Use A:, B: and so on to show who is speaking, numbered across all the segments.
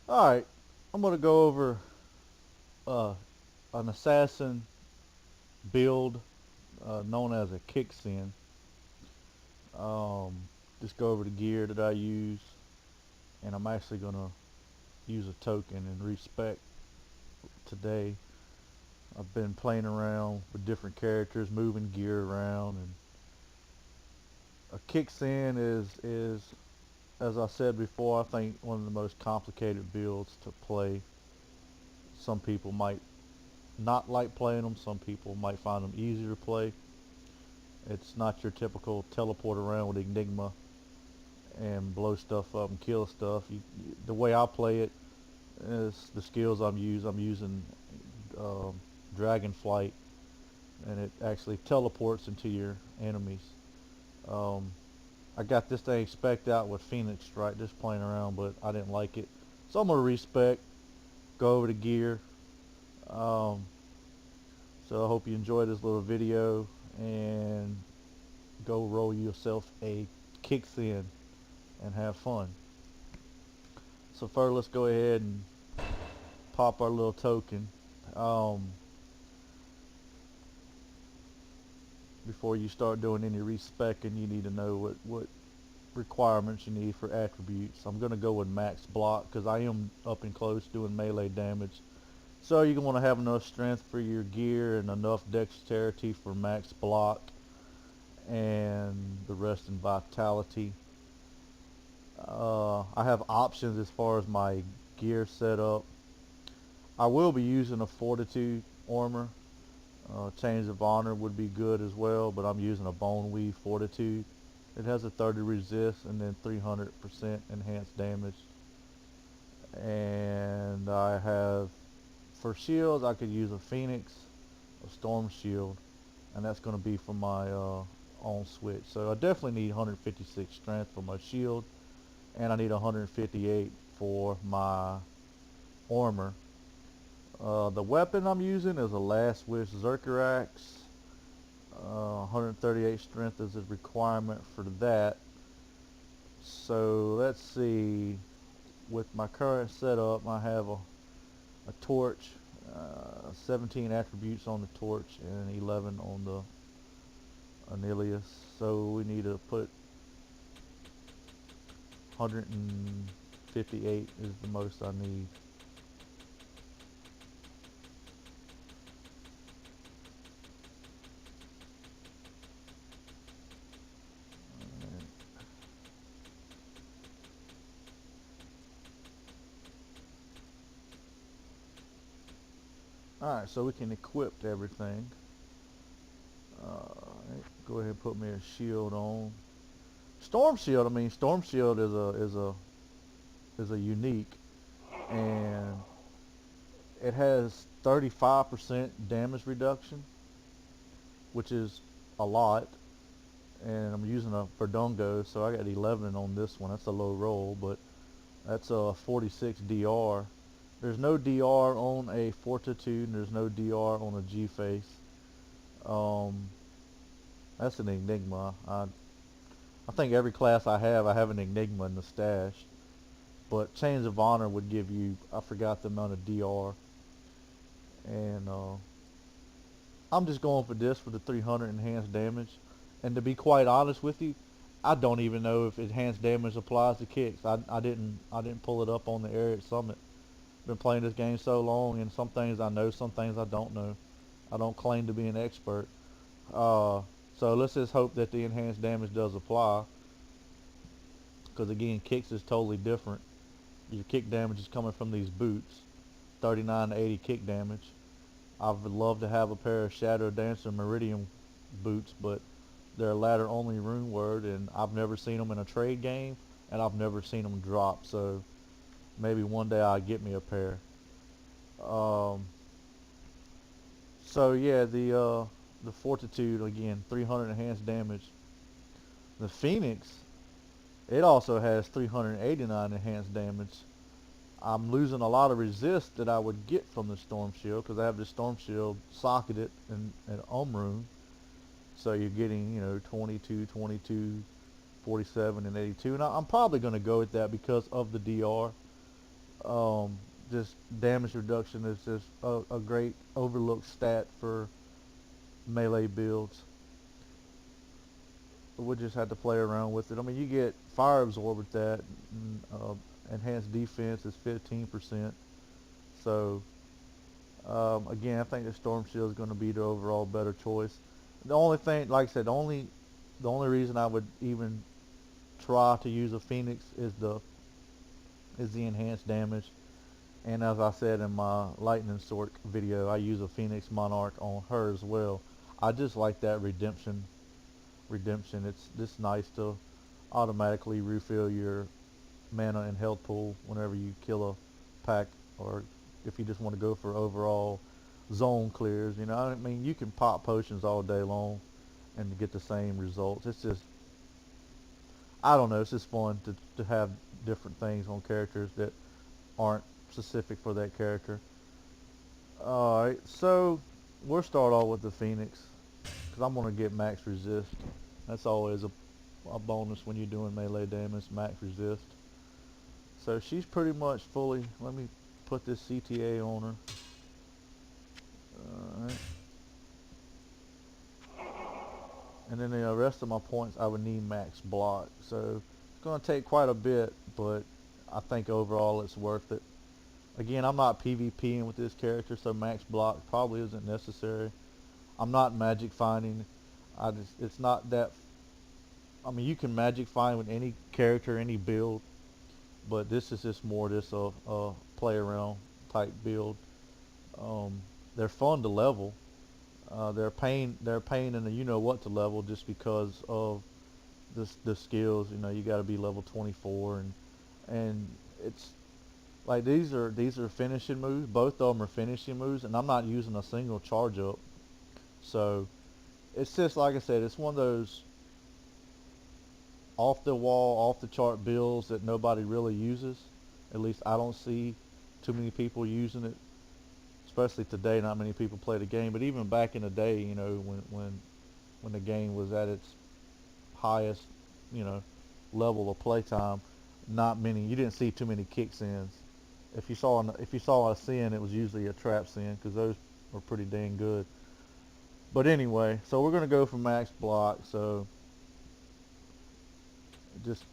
A: Alright, I'm going to go over uh, an assassin build known as a kicksin. Um, just go over the gear that I use, and I'm actually going to use a token and respec today. I've been playing around with different characters, moving gear around, and a kicksin is as I said before, I think one of the most complicated builds to play. Some people might not like playing them. Some people might find them easier to play. It's not your typical teleport around with Enigma and blow stuff up and kill stuff. The way I play it is the skills I'm using. I'm using um, Dragon Flight, and it actually teleports into your enemies. Um, I got this thing spec'd out with Phoenix Strike, just playing around, but I didn't like it. So I'm going to respec, go over the gear. Um, so I hope you enjoy this little video, and go roll yourself a kicks in and have fun. So first, let's go ahead and pop our little token. Um, Before you start doing any respecing, you need to know what requirements you need for attributes. I'm going to go with max block because I am up and close doing melee damage. So you're going to have enough strength for your gear and enough dexterity for max block, and the rest in vitality. I have options as far as my gear setup. I will be using a fortitude armor. Chains of honor would be good as well, but I'm using a bone weave fortitude. It has a 30 resist and then 300% enhanced damage. And I have, for shields, I could use a phoenix, a storm shield, and that's going to be for my own switch. So I definitely need 156 strength for my shield, and I need 158 for my armor. The weapon I'm using is a Last Wish Zerkerax. 138 strength is a requirement for that. So let's see. With my current setup, I have a torch, 17 attributes on the torch, and 11 on the Anilius. So we need to put 158 is the most I need. Alright, so we can equip everything. Go ahead and put me a shield on. Storm Shield, I mean, Storm Shield is a unique, and it has 35% damage reduction, which is a lot. And I'm using a Verdungo, so I got 11 on this one. That's a low roll, but that's a 46 DR. There's no DR on a Fortitude, and there's no DR on a G-Face. That's an Enigma. I think every class I have an Enigma in the stash. But Chains of Honor would give you, I forgot the amount of DR. And I'm just going for this for the 300 enhanced damage. And to be quite honest with you, I don't even know if enhanced damage applies to kicks. I didn't pull it up on the area at Summit. Been playing this game so long, and some things I know, some things I don't know. I don't claim to be an expert. Uh, so let's just hope that the enhanced damage does apply. Because again, kicks is totally different. Your kick damage is coming from these boots. 39 to 80 kick damage. I would love to have a pair of Shadow Dancer Meridian boots, but they're a ladder only rune word, and I've never seen them in a trade game, and I've never seen them drop, so maybe one day I'll get me a pair. Um, so yeah, the Fortitude, again, 300 enhanced damage. The Phoenix, it also has 389 enhanced damage. I'm losing a lot of resist that I would get from the Storm Shield because I have the Storm Shield socketed in Rune. So you're getting, 22, 22, 47, and 82. And I'm probably going to go with that because of the DR. Um, just damage reduction is just a great overlooked stat for melee builds. We just had to play around with it. I mean, you get fire absorb with that. And, enhanced defense is 15%. So again, I think the Storm Shield is going to be the overall better choice. The only thing, like I said, the only reason I would even try to use a Phoenix is the enhanced damage. And as I said in my Lightning Stork video, I use a Phoenix Monarch on her as well. I just like that redemption. It's just nice to automatically refill your mana and health pool whenever you kill a pack, or if you just want to go for overall zone clears. You know, I mean, you can pop potions all day long and get the same results. It's just, I don't know, it's just fun to have different things on characters that aren't specific for that character. Alright, so we'll start off with the Phoenix, because I'm going to get max resist. That's always a bonus when you're doing melee damage, max resist. So she's pretty much fully, let me put this CTA on her. Alright. And then the rest of my points I would need max block. So it's going to take quite a bit, but I think overall it's worth it. Again, I'm not PvPing with this character, so max block probably isn't necessary. I'm not magic finding. It's not that, I mean, you can magic find with any character, any build, but this is just more just a play around type build. Um, they're fun to level. They're pain in the you know what to level just because of the skills. You know, you got to be level 24, and it's like these are finishing moves. Both of them are finishing moves, and I'm not using a single charge up. So it's just like I said, it's one of those off the wall, off the chart builds that nobody really uses. At least I don't see too many people using it. Especially today, not many people play the game. But even back in the day, you know, when the game was at its highest, you know, level of playtime, not many. You didn't see too many kick sins. If you saw a sin, it was usually a trap sin because those were pretty dang good. But anyway, so we're gonna go for max block. So just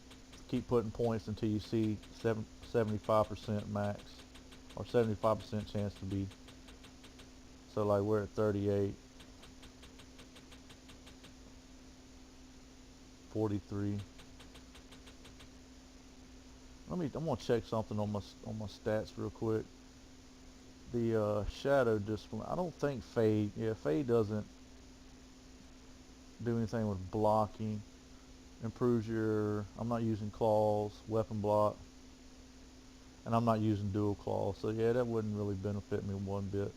A: keep putting points until you see 75% max or 75% chance to be. So like we're at 38, 43. I'm gonna check something on my stats real quick. The shadow discipline. I don't think fade. Yeah, fade doesn't do anything with blocking. Improves your. I'm not using claws, weapon block, and I'm not using dual claws. So yeah, that wouldn't really benefit me one bit.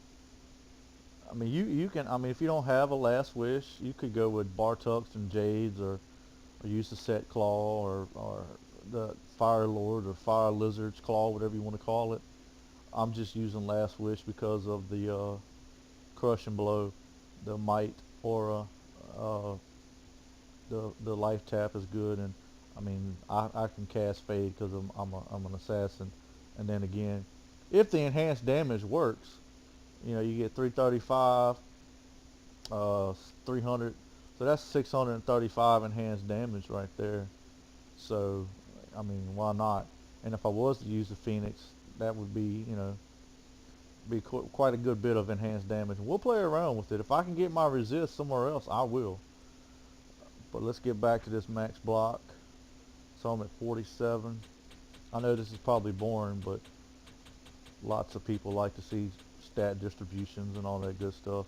A: I mean, you can. I mean, if you don't have a last wish, you could go with Bartucks and Jades, or use the set claw, or the Fire Lord or Fire Lizard's claw, whatever you want to call it. I'm just using last wish because of the crush and blow, the might aura, uh, the life tap is good, and I mean I can cast fade because I'm an assassin, and then again, if the enhanced damage works, you know you get 335, 300, so that's 635 enhanced damage right there. So I mean why not? And if I was to use the Phoenix, that would be quite a good bit of enhanced damage. And we'll play around with it. If I can get my resist somewhere else, I will. But let's get back to this max block. So I'm at 47. I know this is probably boring, but lots of people like to see stat distributions and all that good stuff.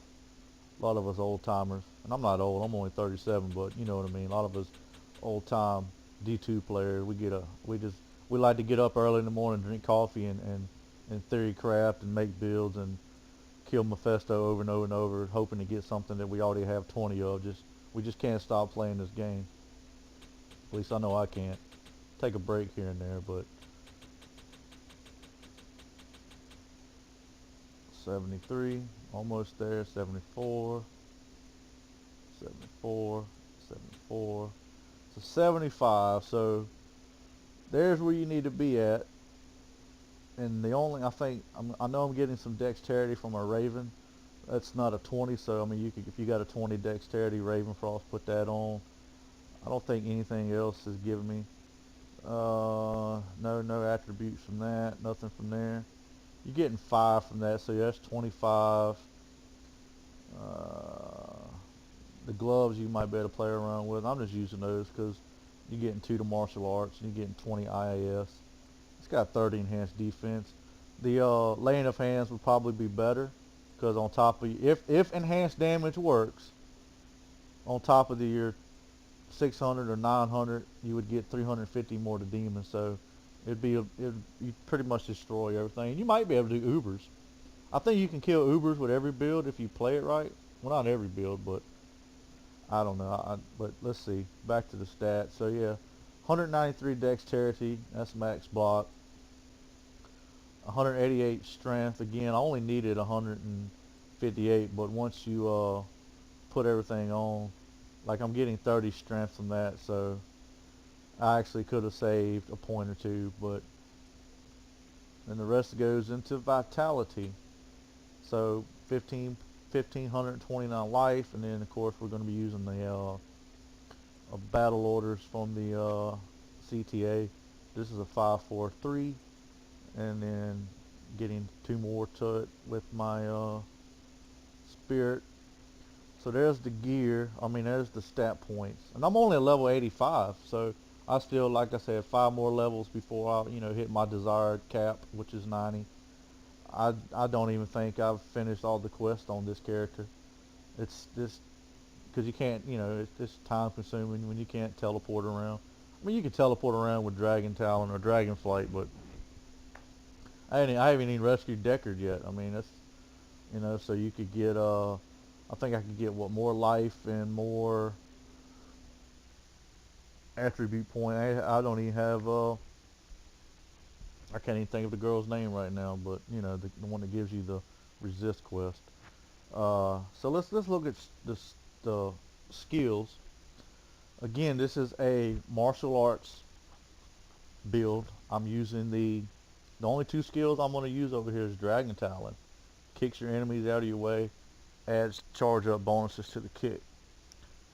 A: A lot of us old timers, and I'm not old, I'm only 37, but you know what I mean. A lot of us old time D2 players, we like to get up early in the morning, drink coffee, and theory craft and make builds and kill Mephisto over and over and over, hoping to get something that we already have 20 of. We just can't stop playing this game. At least I know I can't. Take a break here and there, but 73, almost there. 74, 74, 74. So 75. So there's where you need to be at. And the only, I know I'm getting some dexterity from a Raven. That's not a 20, so I mean, you could, if you got a 20 dexterity Raven Frost, put that on. I don't think anything else is giving me. No attributes from that. Nothing from there. You're getting 5 from that, so that's 25. Uh, the gloves you might be able to play around with. I'm just using those because you're getting 2 to martial arts and you're getting 20 IAS. It's got 30 enhanced defense. The laying of hands would probably be better because on top of, if enhanced damage works, on top of your 600 or 900, you would get 350 more to demons. So you pretty much destroy everything. And you might be able to do Ubers. I think you can kill Ubers with every build if you play it right. Well, not every build, but I don't know. But let's see. Back to the stats. So yeah, 193 dexterity. That's max block. 188 strength. Again, I only needed 158, but once you put everything on, like I'm getting 30 strength from that, so I actually could have saved a point or two, but then the rest goes into vitality. So 1529 life, and then of course we're going to be using the battle orders from the CTA. This is a 543, and then getting 2 more to it with my spirit. So there's the gear. I mean, there's the stat points, and I'm only at level 85, so I still, like I said, 5 more levels before I, hit my desired cap, which is 90. I don't even think I've finished all the quests on this character. It's just because you can't, it's just time consuming when you can't teleport around. I mean, you can teleport around with Dragon Talon or Dragon Flight, but I haven't even rescued Deckard yet. I mean, that's, so you could get, I think I could get what, more life and more attribute point. I don't even have, I can't even think of the girl's name right now, but the one that gives you the resist quest. So let's look at the skills. Again, this is a martial arts build. I'm using the only 2 skills I'm going to use over here is Dragon Talon. Kicks your enemies out of your way, adds charge up bonuses to the kick.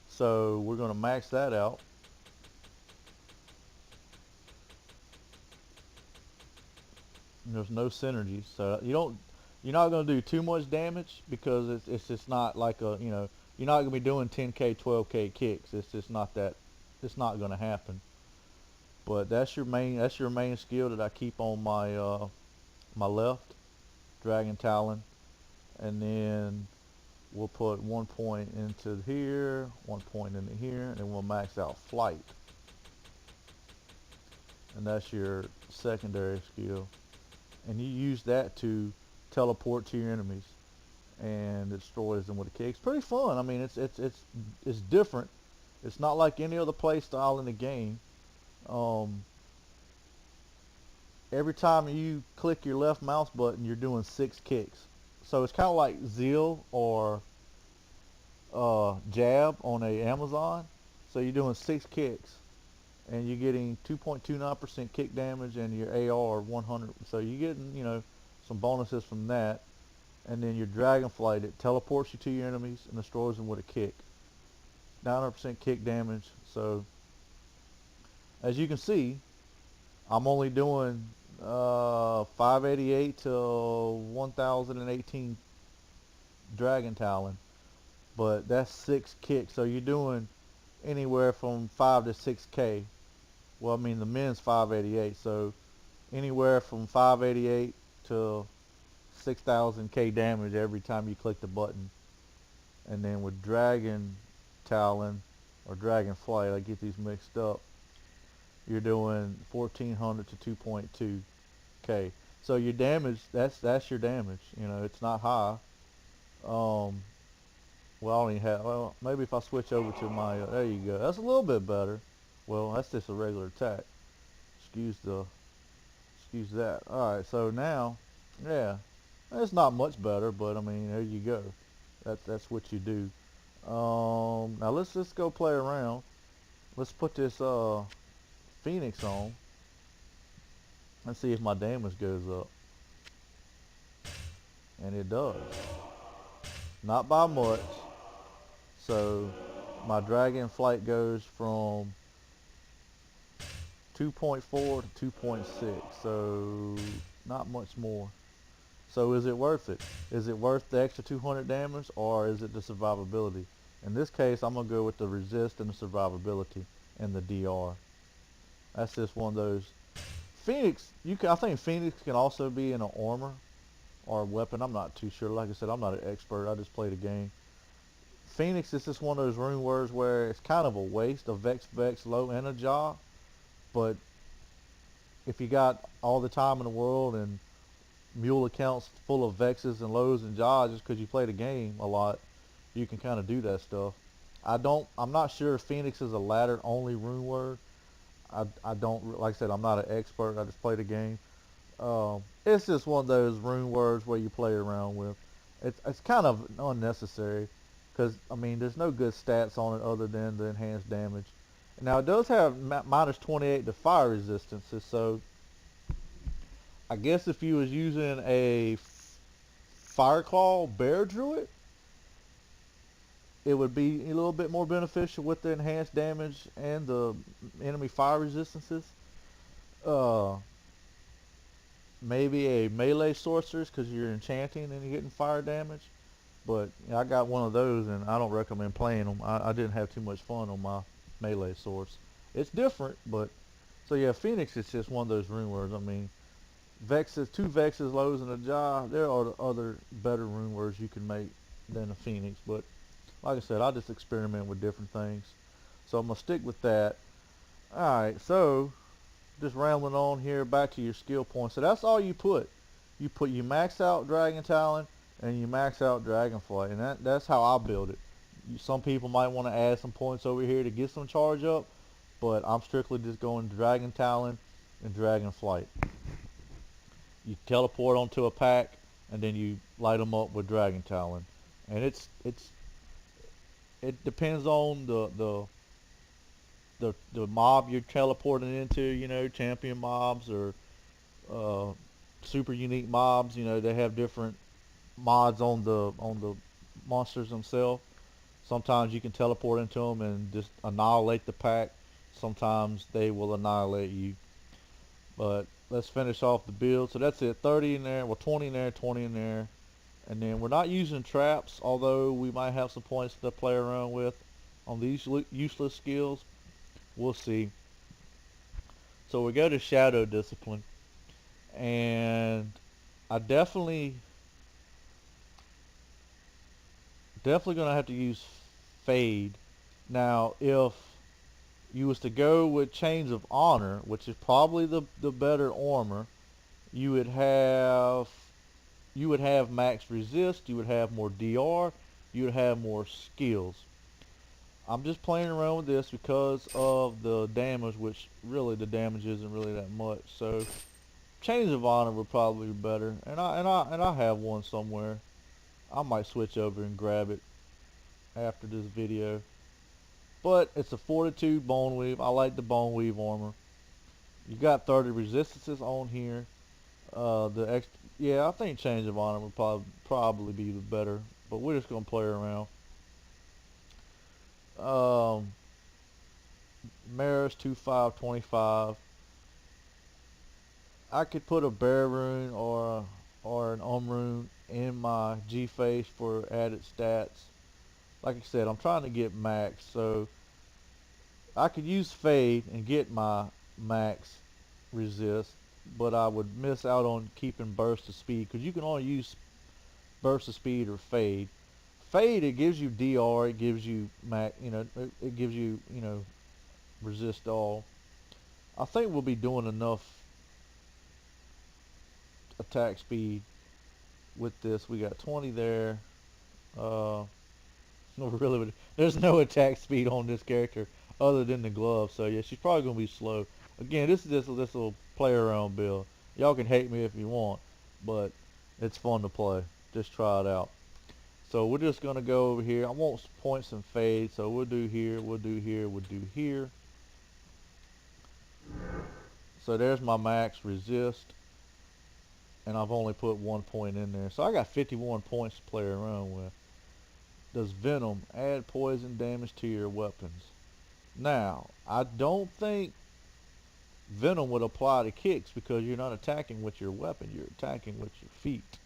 A: So we're going to max that out. And there's no synergy, so you're not going to do too much damage because it's just not like you're not going to be doing 10k 12k kicks. It's just not that, it's not going to happen. But that's your main skill that I keep on my left, Dragon Talon, and then we'll put 1 point into here, 1 point into here, and then we'll max out flight, and that's your secondary skill, and you use that to teleport to your enemies and it destroys them with a kick. It's pretty fun. I mean, it's different. It's not like any other play style in the game. Um, every time you click your left mouse button, you're doing 6 kicks. So it's kind of like Zeal or Jab on a Amazon. So you're doing 6 kicks, and you're getting 2.29% kick damage, and your AR 100. So you're getting some bonuses from that. And then your Dragonflight, it teleports you to your enemies and destroys them with a kick. 900% kick damage. So as you can see, I'm only doing 588 to 1018 Dragon Talon, but that's 6 kicks. So you're doing anywhere from 5 to 6k. Well, I mean the men's 588, so anywhere from 588 to 6000k damage every time you click the button. And then with Dragon Talon or Dragon Flight, I get these mixed up, you're doing 1400 to 2.2k. So your damage, that's your damage. It's not high. Um, well, I don't even have. Well, maybe if I switch over to my, there you go. That's a little bit better. Well, that's just a regular attack. Excuse that. All right. So now, yeah, it's not much better, but I mean, there you go. That's what you do. Now let's just go play around. Let's put this Phoenix on and see if my damage goes up. and it does. Not by much. So my dragon flight goes from 2.4 to 2.6, so not much more. So is it worth it? Is it worth the extra 200 damage, or is it the survivability? In this case, I'm gonna go with the resist and the survivability and the DR. That's just one of those. Phoenix, I think Phoenix can also be in an armor or a weapon. I'm not too sure. Like I said, I'm not an expert. I just play the game. Phoenix is just one of those rune words where it's kind of a waste of Vex, Vex, low, and a jaw. But if you got all the time in the world and mule accounts full of Vexes and lows and jaws just because you play the game a lot, you can kind of do that stuff. I'm not sure if Phoenix is a ladder only rune word. I don't, like I said, I'm not an expert. I just play the game. It's just one of those rune words where you play around with. It's kind of unnecessary because I mean there's no good stats on it other than the enhanced damage. Now it does have minus 28 to fire resistances, so I guess if you was using a Fireclaw Bear Druid, it would be a little bit more beneficial with the enhanced damage and the enemy fire resistances. Uh, Maybe a melee sorceress because you're enchanting and you're getting fire damage. But I got one of those and I don't recommend playing them. I didn't have too much fun on my melee swords. It's different, but so yeah, Phoenix is just one of those rune words. I mean, Vexes, two Vexes, lows, and a jaw. There are other better rune words you can make than a Phoenix, but like I said, I just experiment with different things. So I'm gonna stick with that. All right, so just rambling on here, back to your skill points. So that's all you put. You max out Dragon Talon and you max out Dragonflight, and that's how I build it. Some people might want to add some points over here to get some charge up, but I'm strictly just going Dragon Talon and Dragonflight. You teleport onto a pack, and then you light them up with Dragon Talon, and it depends on the mob you're teleporting into. You know, champion mobs or uh, super unique mobs. You know, they have different mods on the monsters themselves. Sometimes you can teleport into them and just annihilate the pack. Sometimes they will annihilate you. But let's finish off the build. So that's it. 30 in there. Well, 20 in there, 20 in there. And then we're not using traps, although we might have some points to play around with on these useless skills. We'll see. So we go to Shadow Discipline. And I definitely gonna have to use Fade. Now, if you was to go with Chains of Honor, which is probably the better armor, you would have max resist, you would have more DR, you would have more skills. I'm just playing around with this because of the damage, which really the damage isn't really that much. So Chains of Honor would probably be better, and I have one somewhere. I might switch over and grab it after this video. But it's a Fortitude Bone Weave. I like the Bone Weave armor. You got 30 resistances on here. Yeah, I think Change of Honor would probably be the better, but we're just gonna play around. Um, Maris 2525. I could put a Bear Rune or an Rune in my G face for added stats. Like I said, I'm trying to get max, so I could use Fade and get my max resist, but I would miss out on keeping Burst of Speed because you can only use Burst of Speed or Fade. Fade, it gives you DR, it gives you max, it gives you, resist all. I think we'll be doing enough attack speed with this. We got 20 there. Uh, really, there's no attack speed on this character other than the glove. So yeah, she's probably gonna be slow. Again, this is just this little play around build. Y'all can hate me if you want, but it's fun to play. Just try it out. So we're just gonna go over here. I want points and fade, so we'll do here, we'll do here, we'll do here. So there's my max resist. and I've only put 1 point in there. So I got 51 points to play around with. Does Venom add poison damage to your weapons? Now, I don't think Venom would apply to kicks because you're not attacking with your weapon, you're attacking with your feet.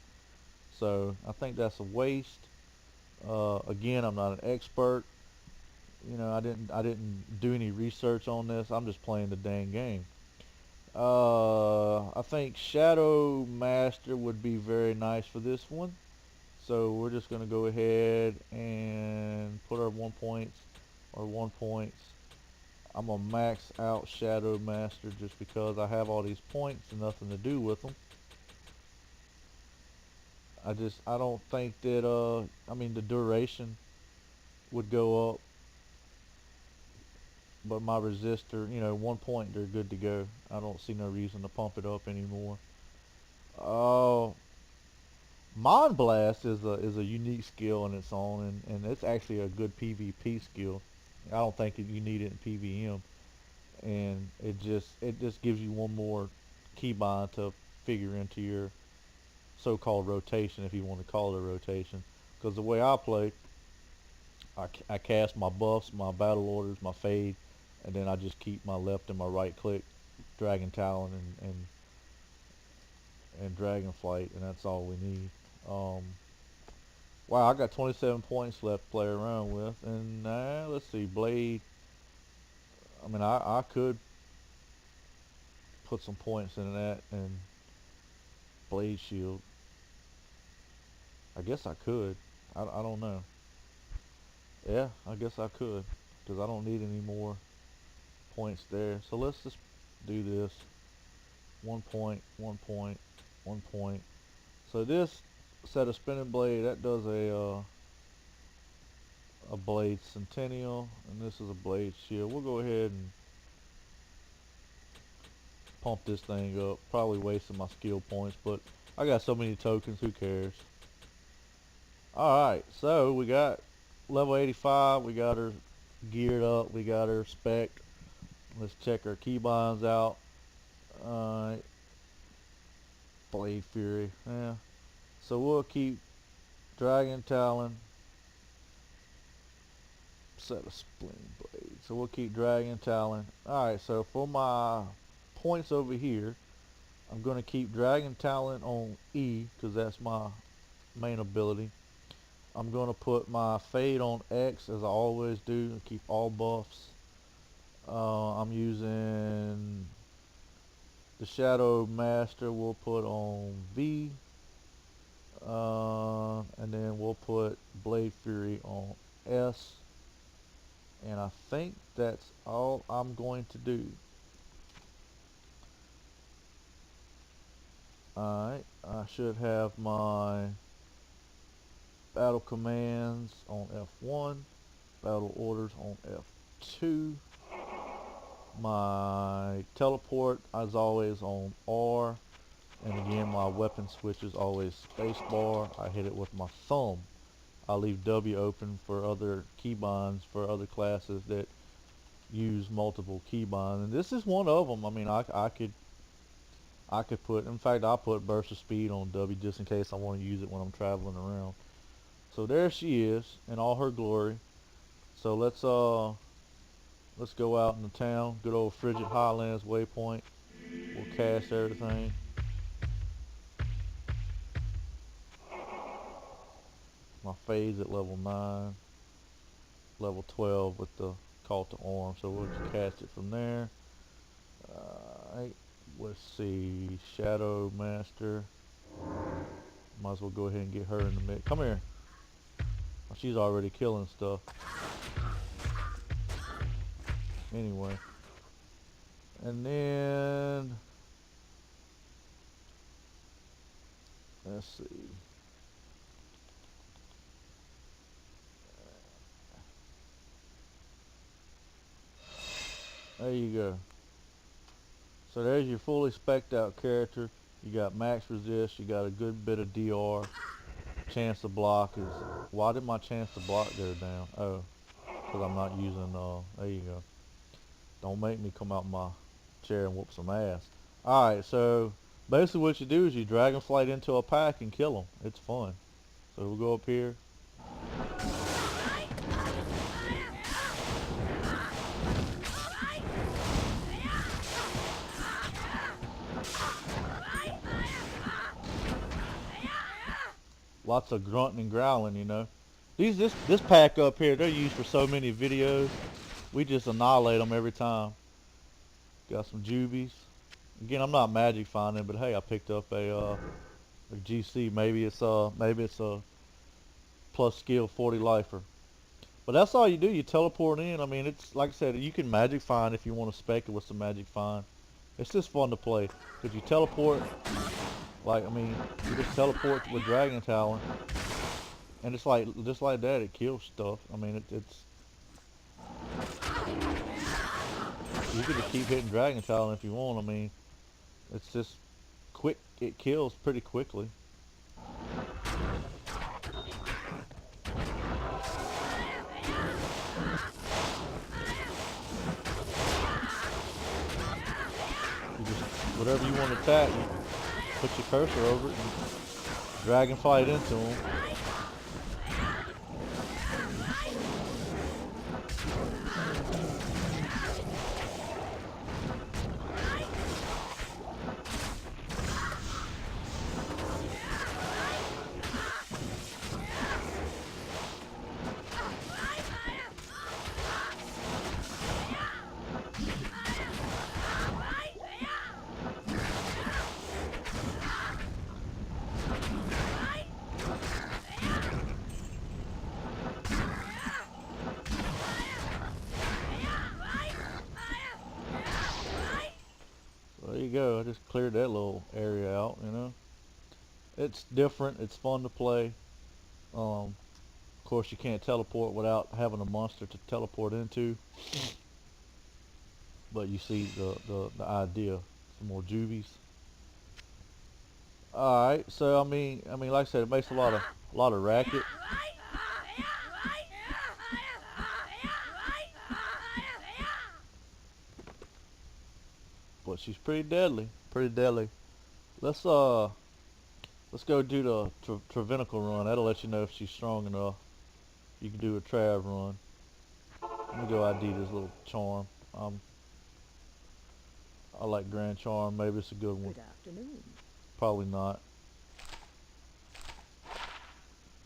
A: So I think that's a waste. Again, I'm not an expert. I didn't do any research on this. I'm just playing the dang game. I think Shadow Master would be very nice for this one. So we're just going to go ahead and put our 1 points or 1 points. I'm going to max out Shadow Master just because I have all these points and nothing to do with them. I don't think that, the duration would go up, but my resistor, 1 point, they're good to go. I don't see no reason to pump it up anymore. Uh, Mind Blast is a unique skill in its own, and it's actually a good PvP skill. I don't think that you need it in PvM, and it just gives you one more keybind to figure into your so-called rotation, if you want to call it a rotation. Because the way I play, I cast my buffs, my battle orders, my fade, and then I just keep my left and my right click, Dragon Talon and Dragon Flight, and that's all we need. Um, wow, I got 27 points left to play around with, and let's see, Blade. I could put some points in that and Blade Shield. I guess I could. I don't know. Yeah, I guess I could, because I don't need any more points there. So let's just do this. 1 point, 1 point, 1 point. So this set of spinning blade, that does a blade centennial, and this is a blade shield. We'll go ahead and pump this thing up. Probably wasting my skill points, but I got so many tokens, who cares? Alright, so we got level 85, we got her geared up, we got her spec. Let's check our keybinds out. Alright, Blade Fury, yeah. So we'll keep Dragon Talon, set of Spleen Blade. So we'll keep Dragon Talon. Alright, so for my points over here, I'm going to keep Dragon Talon on E, because that's my main ability. I'm going to put my Fade on X, as I always do, and keep all buffs. I'm using the Shadow Master, we'll put on V. And then we'll put Blade Fury on S. And I think that's all I'm going to do. Alright, I should have my battle commands on F1, battle orders on F2, my teleport as always on R, and again my weapon switch is always spacebar. I hit it with my thumb. I leave W open for other keybinds for other classes that use multiple keybinds, and this is one of them. I could put, in fact, I'll put burst of speed on W just in case I want to use it when I'm traveling around. So there she is in all her glory. So let's go out in the town, good old Frigid Highlands waypoint. We'll cast everything. My fade's at level 9, level 12 with the call to arms, so we'll just cast it from there. Let's see, Shadow Master. Might as well go ahead and get her in the mix. Come here. Oh, she's already killing stuff. Anyway. And then, let's see. There you go. So there's your fully spec'd out character. You got max resist, you got a good bit of DR. Chance to block is, why did my chance to block go down? Oh, because I'm not using, there you go. Don't make me come out my chair and whoop some ass. Alright, so Basically what you do is you dragonflight into a pack and kill them. It's fun. So we'll go up here. Lots of grunting and growling, you know. This pack up here, they're used for so many videos. We just annihilate them every time. Got some jubies. Again, I'm not magic finding, but hey, I picked up a GC. Maybe it's a plus skill 40 lifer. But that's all you do. You teleport in. I mean, it's like I said, you can magic find if you want to spec it with some magic find. It's just fun to play because you teleport. Like I mean, you just teleport with Dragon Talon, and it's like just like that. It kills stuff. I mean, it's you can just keep hitting Dragon Talon if you want. I mean, it's just quick. It kills pretty quickly. You just whatever you want to attack, you put your cursor over it and dragonfly it into them. There you go. I just cleared that little area out, you know. It's different. It's fun to play. Of course, you can't teleport without having a monster to teleport into. But you see the idea. Some more juvies. All right. So like I said, it makes a lot of racket. But she's pretty deadly. Pretty deadly. Let's uh let's go do the Travinical run. That'll let you know if she's strong enough. You can do a Trav run. Let me go ID this little charm. I like Grand Charm. Maybe it's a good one.
B: Good afternoon.
A: Probably not.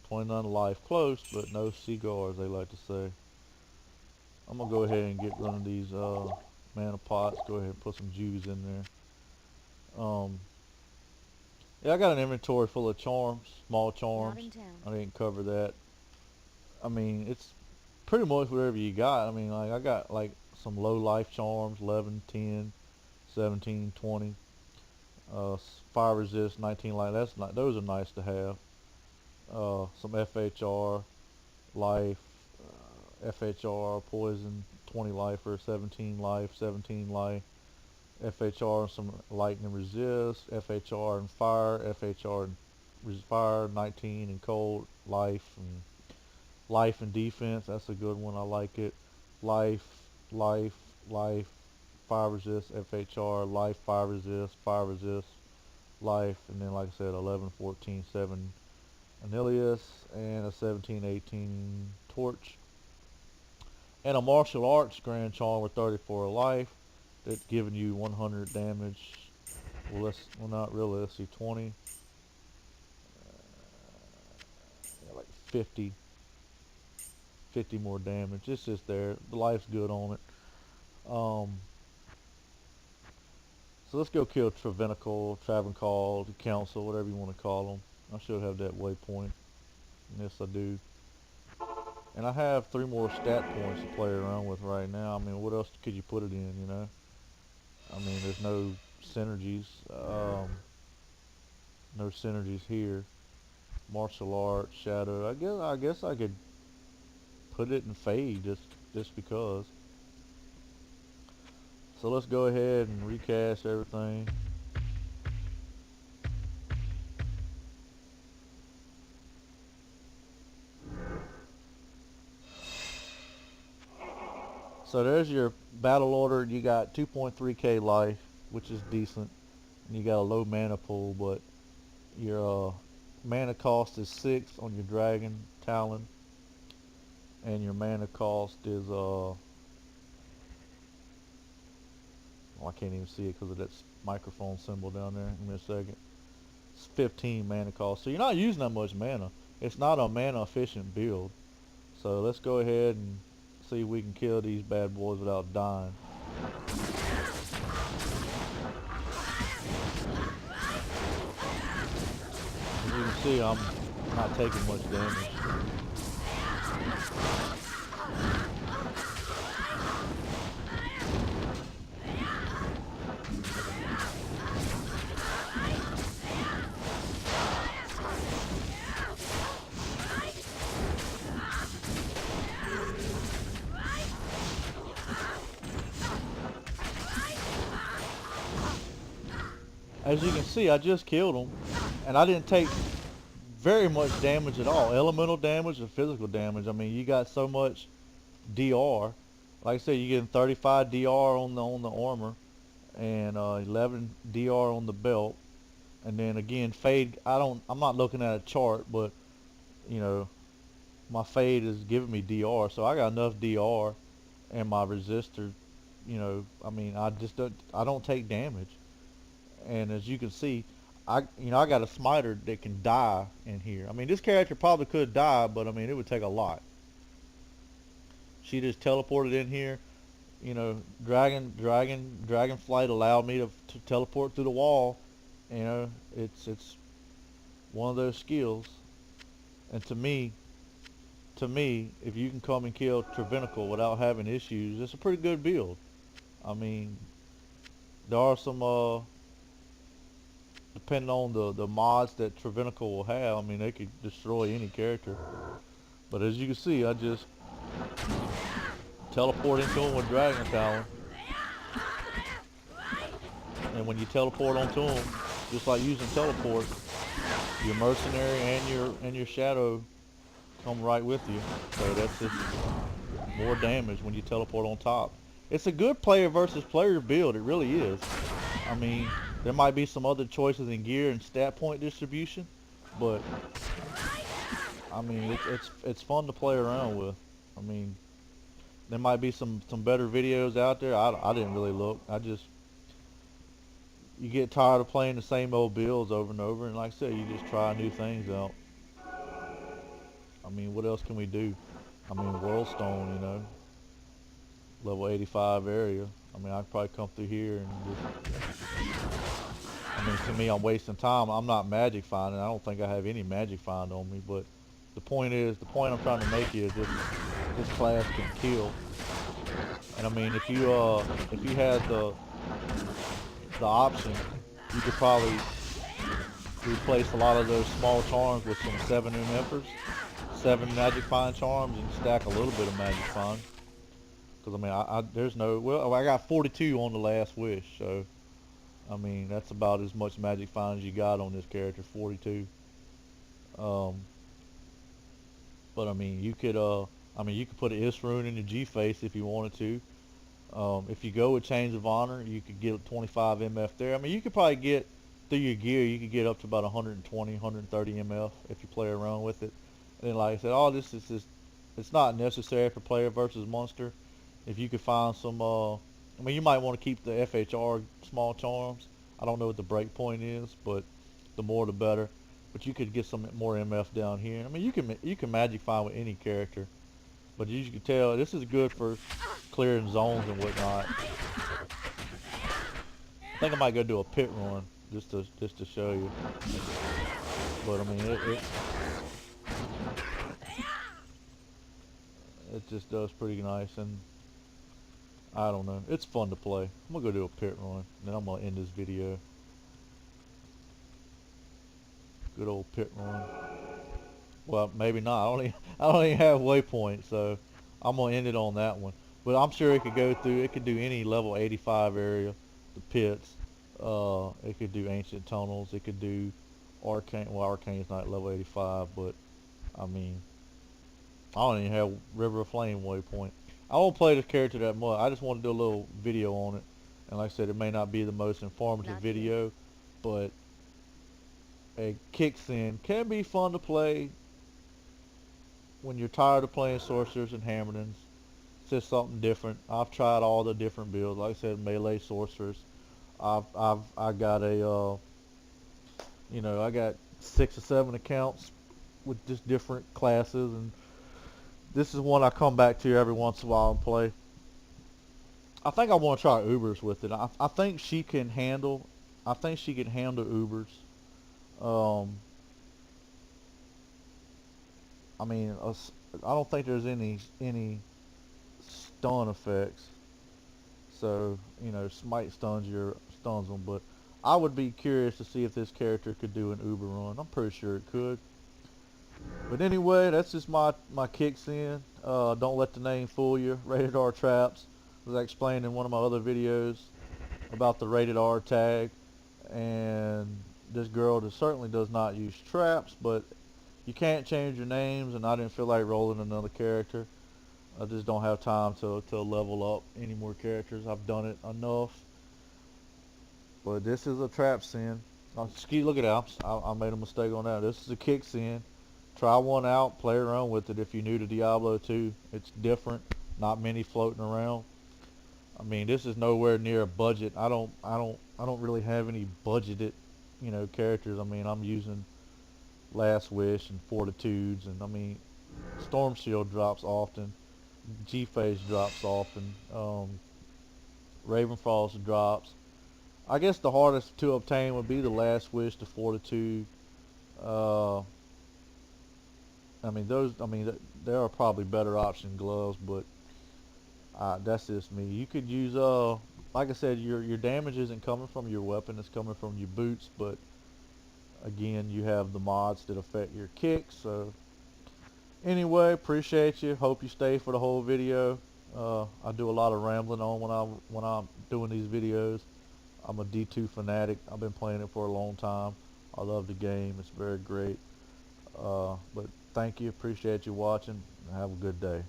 A: 29 life. Close, but no cigars, they like to say. I'm going to go ahead and get one of these mana pots. Go ahead and put some juice in there. Yeah, I got an inventory full of charms. Small charms.
B: Not in town.
A: I didn't cover that. I mean, it's pretty much whatever you got. I mean, like I got like some low life charms, 11, 10, 17, 20. Fire resist, 19 life. Those are nice to have. Some FHR, life, FHR, poison, 20 lifer, 17 life, 17 life. FHR and some lightning resist, FHR and fire, FHR and fire, 19 and cold, life and defense. That's a good one. I like it. Life, life, life, fire resist, FHR, life, fire resist, life, and then like I said, 11, 14, 7 Anilius, and a 17, 18 torch, and a martial arts grand charm with 34 life. That's giving you 100 damage. Well, not really. Let's see, 20, yeah, like 50 more damage. It's just there. The life's good on it. So let's go kill Travancore, the Council, whatever you want to call them. I should have that waypoint. Yes, I do. And I have 3 more stat points to play around with right now. I mean, what else could you put it in, you know? I mean, there's no synergies. No synergies here. Martial arts, shadow. I guess I could put it in fade just because. So let's go ahead and recast everything. So there's your battle order. You got 2.3k life, which is decent. and you got a low mana pool, but your mana cost is 6 on your Dragon Talon, and your mana cost is I can't even see it because of that microphone symbol down there. Give me a second. It's 15 mana cost, so you're not using that much mana. It's not a mana efficient build. So let's go ahead and see if we can kill these bad boys without dying. As you can see, I'm not taking much damage. As you can see, I just killed him, and I didn't take very much damage at all. Elemental damage or physical damage. I mean, you got so much DR. Like I said, you're getting 35 DR on the armor, and 11 DR on the belt. And then again, fade. I'm not looking at a chart, but you know, my fade is giving me DR, so I got enough DR, and my resistor. You know, I mean, I don't take damage. And as you can see, I got a smiter that can die in here. I mean, this character probably could die, but I mean, it would take a lot. She just teleported in here. You know, Dragon Flight allowed me to teleport through the wall. You know, it's one of those skills. And to me, if you can come and kill Trevinical without having issues, it's a pretty good build. I mean, there are some depending on the mods that Trevinical will have. I mean, they could destroy any character. But as you can see, I just teleport into him with Dragon Talon. And when you teleport onto him, just like using teleport, your mercenary and your shadow come right with you. So that's just more damage when you teleport on top. It's a good player versus player build. It really is. I mean, there might be some other choices in gear and stat point distribution, but I mean, it's fun to play around with. I mean, there might be some better videos out there. I didn't really look. You get tired of playing the same old builds over and over, and like I said, you just try new things out. I mean, what else can we do? I mean, Worldstone, you know, level 85 area. I mean, I'd probably come through here and just, I mean, to me, I'm wasting time. I'm not magic finding. I don't think I have any magic find on me, but the point I'm trying to make is this class can kill. And I mean, if you had the option, you could probably replace a lot of those small charms with some 7 MFers, 7 magic find charms, and stack a little bit of magic find. Because I mean, there's no, well, I got 42 on the last wish, so I mean, that's about as much magic find as you got on this character, 42. Um, but I mean, you could put an Isrune in your G-Face if you wanted to. If you go with Chains of Honor, you could get 25 MF there. I mean, you could probably get, through your gear, you could get up to about 120, 130 MF if you play around with it. And then, like I said, all this is just, it's not necessary for player versus monster. If you could find some, I mean, you might want to keep the FHR small charms. I don't know what the break point is, but the more the better. But you could get some more MF down here. I mean, you can magic find with any character. But as you can tell, this is good for clearing zones and whatnot. I think I might go do a pit run just to show you. But I mean, it just does pretty nice, and I don't know. It's fun to play. I'm gonna go do a pit run, and then I'm gonna end this video. Good old pit run. Well, maybe not. I don't even have waypoint, so I'm gonna end it on that one. But I'm sure it could go through. It could do any level 85 area, the pits. It could do ancient tunnels. It could do arcane. Well, arcane's not level 85, but I mean, I don't even have River of Flame waypoint. I won't play this character that much. I just want to do a little video on it. And like I said, it may not be the most informative video, but a kicksin can be fun to play when you're tired of playing sorcerers and hammerdins. It's just something different. I've tried all the different builds. Like I said, melee sorcerers. I got I got 6 or 7 accounts with just different classes, and this is one I come back to every once in a while and play. I think I want to try Ubers with it. I think she can handle. I think she can handle Ubers. Um, I mean, I don't think there's any stun effects. So smite stuns them. But I would be curious to see if this character could do an Uber run. I'm pretty sure it could. But anyway, that's just my kicks in. Don't let the name fool you. Rated R traps. As I explained in one of my other videos about the rated R tag, and this girl certainly does not use traps, but you can't change your names, and I didn't feel like rolling another character. I just don't have time to level up any more characters. I've done it enough. But this is a trap sin. Look at that. I made a mistake on that. This is a kick sin. Try one out. Play around with it if you're new to Diablo 2. It's different. Not many floating around. I mean, this is nowhere near a budget. I don't really have any budgeted, characters. I mean, I'm using Last Wish and Fortitudes, and I mean, Storm Shield drops often. G-Phase drops often. Ravenfrost drops. I guess the hardest to obtain would be the Last Wish, the Fortitude. Uh, I mean, there are probably better option gloves, but that's just me. You could use, like I said, your damage isn't coming from your weapon; it's coming from your boots. But again, you have the mods that affect your kicks. So anyway, appreciate you. Hope you stay for the whole video. I do a lot of rambling on when I'm doing these videos. I'm a D2 fanatic. I've been playing it for a long time. I love the game. It's very great. But thank you. Appreciate you watching. Have a good day.